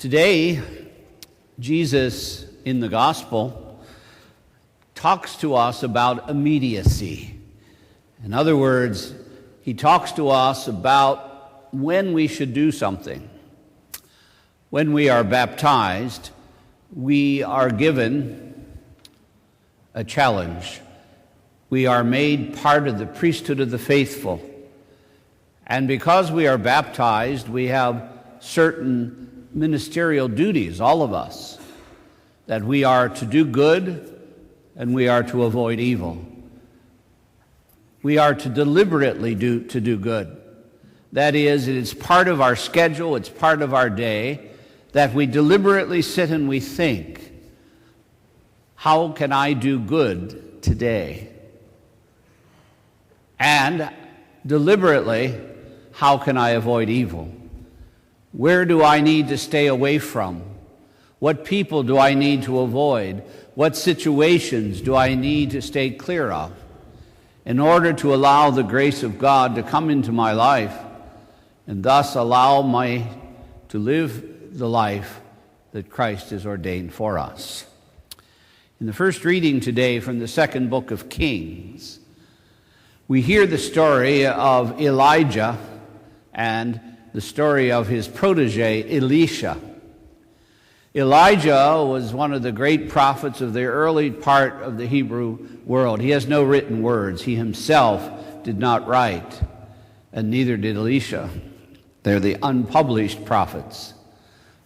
Today, Jesus in the gospel talks to us about immediacy. In other words, he talks to us about when we should do something. When we are baptized, we are given a challenge. We are made part of the priesthood of the faithful. And because we are baptized, we have certain ministerial duties, all of us, that we are to do good and we are to avoid evil. We are to deliberately do good. That is, it is part of our schedule, it's part of our day, that we deliberately sit and we think, how can I do good today? And deliberately, how can I avoid evil? Where do I need to stay away from? What people do I need to avoid? What situations do I need to stay clear of in order to allow the grace of God to come into my life and thus allow me to live the life that Christ has ordained for us? In the first reading today from the second book of Kings, we hear the story of Elijah and the story of his protege, Elisha. Elijah was one of the great prophets of the early part of the Hebrew world. He has no written words. He himself did not write, and neither did Elisha. They're the unpublished prophets.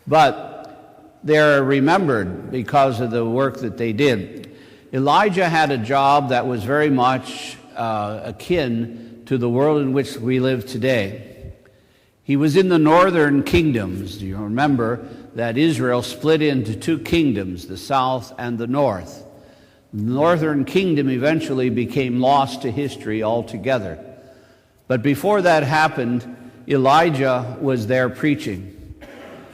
But they're remembered because of the work that they did. Elijah had a job that was very much akin to the world in which we live today. He was in the northern kingdoms. You remember that Israel split into two kingdoms, the south and the north. The northern kingdom eventually became lost to history altogether. But before that happened, Elijah was there preaching.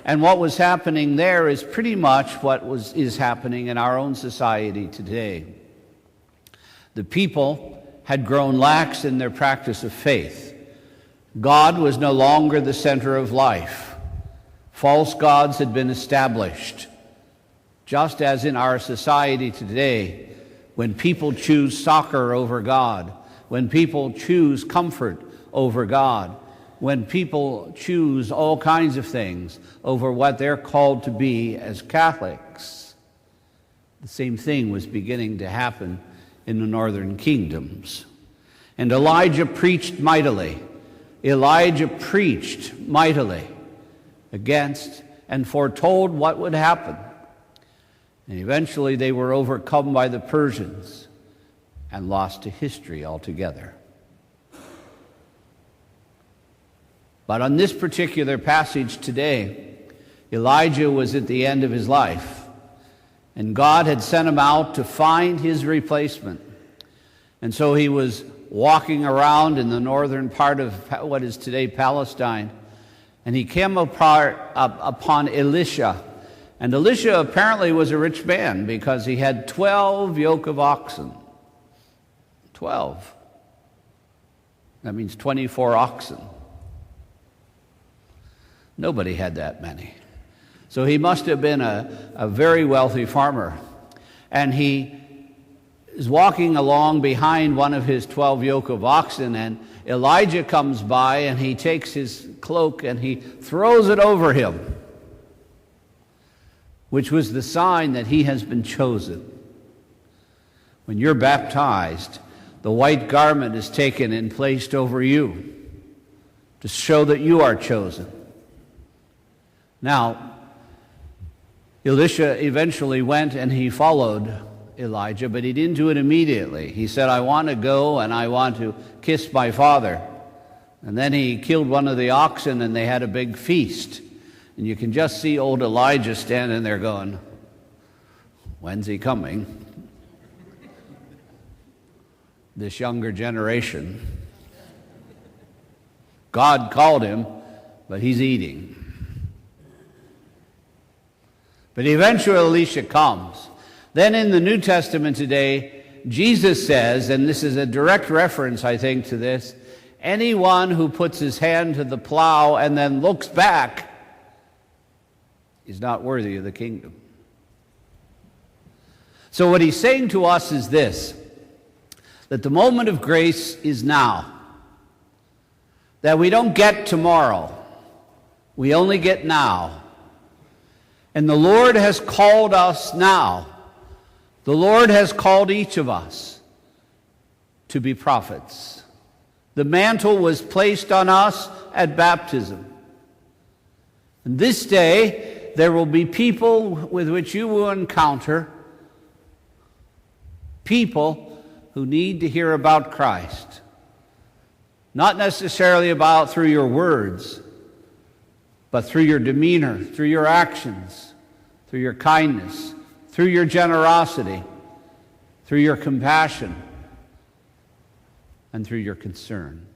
And what was happening there is pretty much what is happening in our own society today. The people had grown lax in their practice of faith. God was no longer the center of life. False gods had been established. Just as in our society today, when people choose soccer over God, when people choose comfort over God, when people choose all kinds of things over what they're called to be as Catholics, the same thing was beginning to happen in the northern kingdoms. And Elijah preached mightily. Elijah preached mightily against and foretold what would happen. And eventually they were overcome by the Persians and lost to history altogether. But on this particular passage today, Elijah was at the end of his life, and God had sent him out to find his replacement. And so he was walking around in the northern part of what is today Palestine, and he came upon Elisha. And Elisha apparently was a rich man because he had 12 yoke of oxen. 12. That means 24 oxen. Nobody had that many. So he must have been a very wealthy farmer. And he is walking along behind one of his 12 yoke of oxen, and Elijah comes by and he takes his cloak and he throws it over him, which was the sign that he has been chosen. When you're baptized, the white garment is taken and placed over you to show that you are chosen. Now, Elisha eventually went and he followed Elijah, but he didn't do it immediately. He said, I want to go and I want to kiss my father. And then he killed one of the oxen and they had a big feast. And you can just see old Elijah standing there going, when's he coming? This younger generation. God called him, but he's eating. But eventually Elisha comes. Then in the New Testament today, Jesus says, and this is a direct reference, I think, to this, anyone who puts his hand to the plow and then looks back is not worthy of the kingdom. So what he's saying to us is this, that the moment of grace is now, that we don't get tomorrow, we only get now. And the Lord has called us now. The Lord has called each of us to be prophets. The mantle was placed on us at baptism. And this day, there will be people with which you will encounter, people who need to hear about Christ. Not necessarily about through your words, but through your demeanor, through your actions, through your kindness, through your generosity, through your compassion, and through your concern.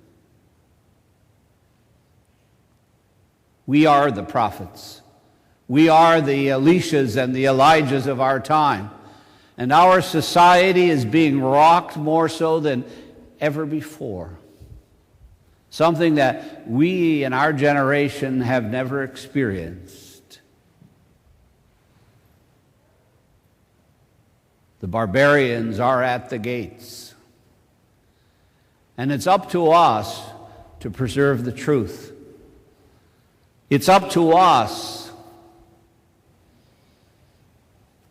We are the prophets. We are the Elishas and the Elijahs of our time. And our society is being rocked more so than ever before. Something that we in our generation have never experienced. The barbarians are at the gates. And it's up to us to preserve the truth. It's up to us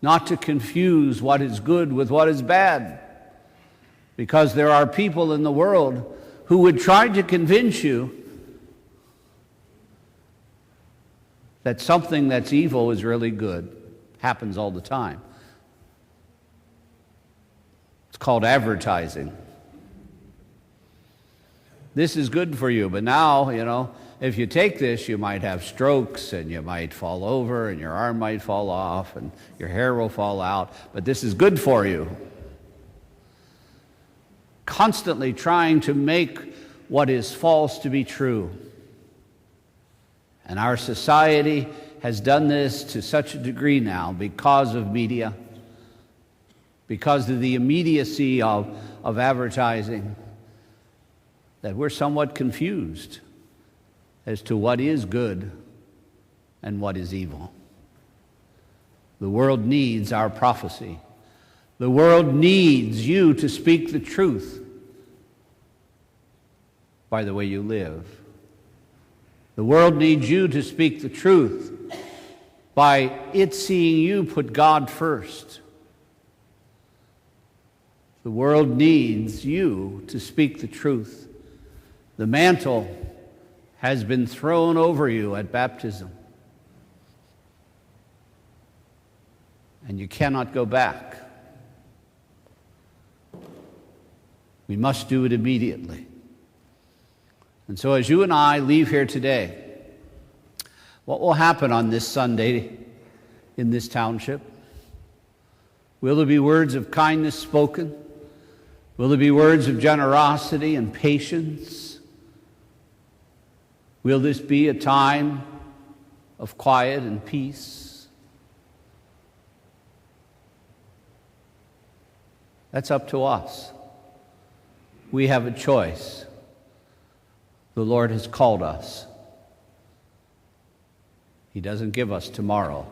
not to confuse what is good with what is bad. Because there are people in the world who would try to convince you that something that's evil is really good. Happens all the time. It's called advertising. This is good for you, but now, if you take this, you might have strokes, and you might fall over, and your arm might fall off, and your hair will fall out, but this is good for you. Constantly trying to make what is false to be true. And our society has done this to such a degree now because of media, because of the immediacy of advertising, that we're somewhat confused as to what is good and what is evil. The world needs our prophecy. The world needs you to speak the truth by the way you live. The world needs you to speak the truth by it seeing you put God first. The world needs you to speak the truth. The mantle has been thrown over you at baptism. And you cannot go back. We must do it immediately. And so as you and I leave here today, what will happen on this Sunday in this township? Will there be words of kindness spoken? Will there be words of generosity and patience? Will this be a time of quiet and peace? That's up to us. We have a choice. The Lord has called us. He doesn't give us tomorrow.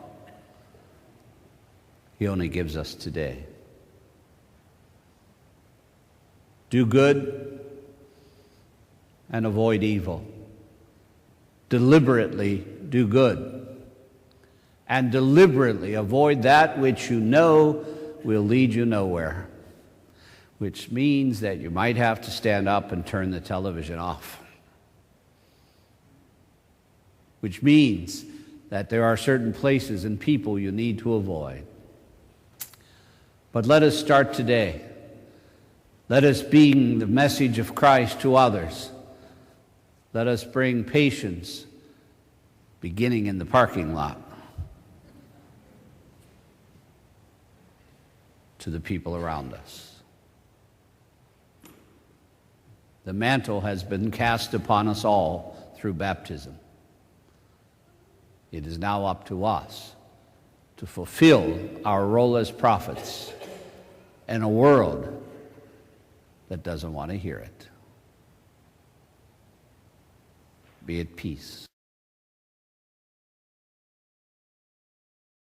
He only gives us today. Do good and avoid evil. Deliberately do good. And deliberately avoid that which you know will lead you nowhere. Which means that you might have to stand up and turn the television off. Which means that there are certain places and people you need to avoid. But let us start today. Let us bring the message of Christ to others. Let us bring patience, beginning in the parking lot, to the people around us. The mantle has been cast upon us all through baptism. It is now up to us to fulfill our role as prophets in a world that doesn't want to hear it. Be at peace.